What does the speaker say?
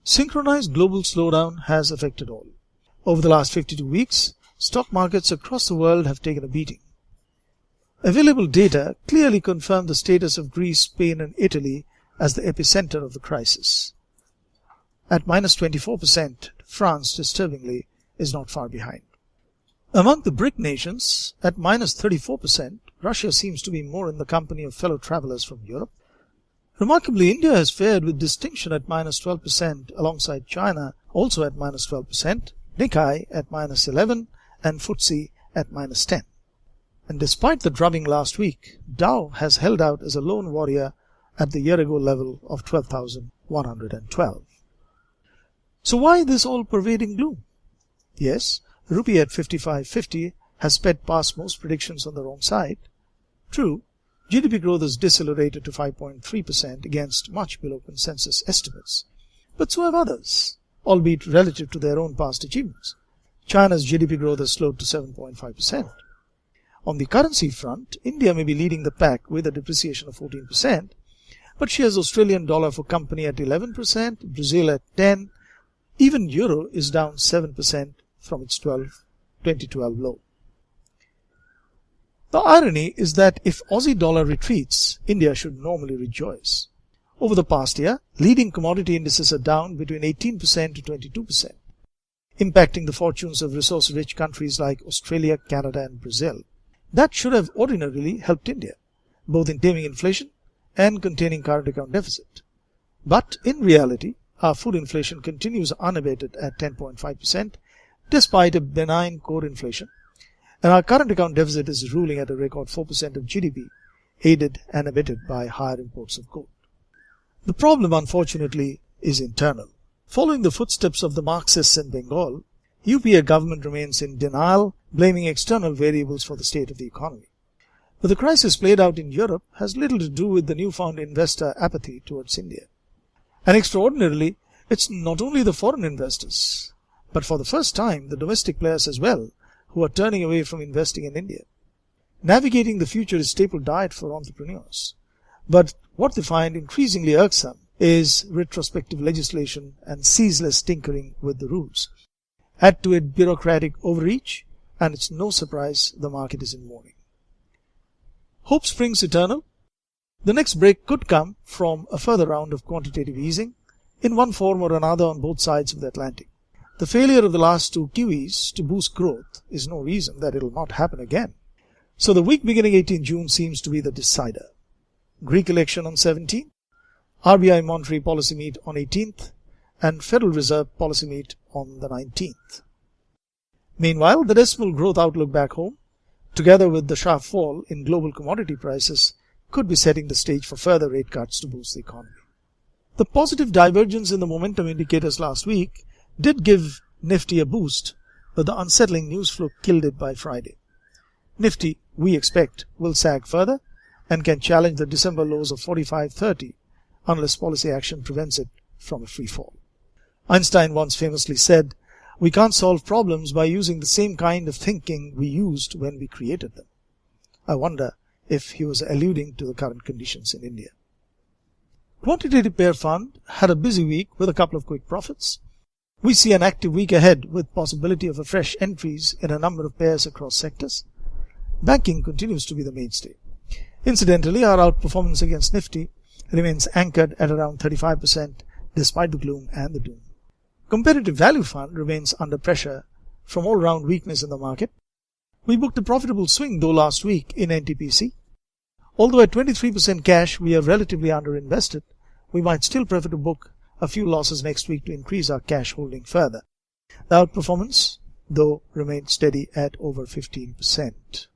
Synchronized global slowdown has affected all. Over the last 52 weeks, stock markets across the world have taken a beating. Available data clearly confirm the status of Greece, Spain and Italy as the epicenter of the crisis. At minus 24%, France, disturbingly, is not far behind. Among the BRIC nations, at minus 34%, Russia seems to be more in the company of fellow travelers from Europe. Remarkably, India has fared with distinction at minus 12%, alongside China, also at minus 12%, Nikkei at minus 11%, and FTSE at minus 10%. And despite the drubbing last week, Dow has held out as a lone warrior at the year-ago level of 12,112. So why this all-pervading gloom? Yes, rupee at 55.50 has sped past most predictions on the wrong side. True, GDP growth has decelerated to 5.3% against much below consensus estimates. But so have others, albeit relative to their own past achievements. China's GDP growth has slowed to 7.5%. On the currency front, India may be leading the pack with a depreciation of 14%, but she has Australian dollar for company at 11%, Brazil at 10%, even euro is down 7% from its 2012 low. The irony is that if Aussie dollar retreats, India should normally rejoice. Over the past year, leading commodity indices are down between 18% to 22%, impacting the fortunes of resource-rich countries like Australia, Canada and Brazil. That should have ordinarily helped India, both in taming inflation and containing current account deficit. But in reality, our food inflation continues unabated at 10.5%, despite a benign core inflation, and our current account deficit is ruling at a record 4% of GDP, aided and abetted by higher imports of gold. The problem, unfortunately, is internal. Following the footsteps of the Marxists in Bengal, UPA government remains in denial, blaming external variables for the state of the economy. But the crisis played out in Europe has little to do with the newfound investor apathy towards India. And extraordinarily, it's not only the foreign investors, but for the first time the domestic players as well, who are turning away from investing in India. Navigating the future is staple diet for entrepreneurs. But what they find increasingly irksome is retrospective legislation and ceaseless tinkering with the rules. Add to it bureaucratic overreach, and it's no surprise the market is in mourning. Hope springs eternal. The next break could come from a further round of quantitative easing, in one form or another on both sides of the Atlantic. The failure of the last two QEs to boost growth is no reason that it will not happen again. So the week beginning 18 June seems to be the decider. Greek election on 17th, RBI monetary policy meet on 18th, and Federal Reserve policy meet on the 19th. Meanwhile, the dismal growth outlook back home, together with the sharp fall in global commodity prices, could be setting the stage for further rate cuts to boost the economy. The positive divergence in the momentum indicators last week did give Nifty a boost, but the unsettling news flow killed it by Friday. Nifty, we expect, will sag further and can challenge the December lows of 45.30 unless policy action prevents it from a free fall. Einstein once famously said, "We can't solve problems by using the same kind of thinking we used when we created them." I wonder if he was alluding to the current conditions in India. Quantitative pair fund had a busy week with a couple of quick profits. We see an active week ahead with possibility of a fresh entries in a number of pairs across sectors. Banking continues to be the mainstay. Incidentally, our outperformance against Nifty remains anchored at around 35% despite the gloom and the doom. Competitive value fund remains under pressure from all-round weakness in the market. We booked a profitable swing though last week in NTPC. Although at 23% cash we are relatively underinvested, we might still prefer to book a few losses next week to increase our cash holding further. The outperformance, though, remained steady at over 15%.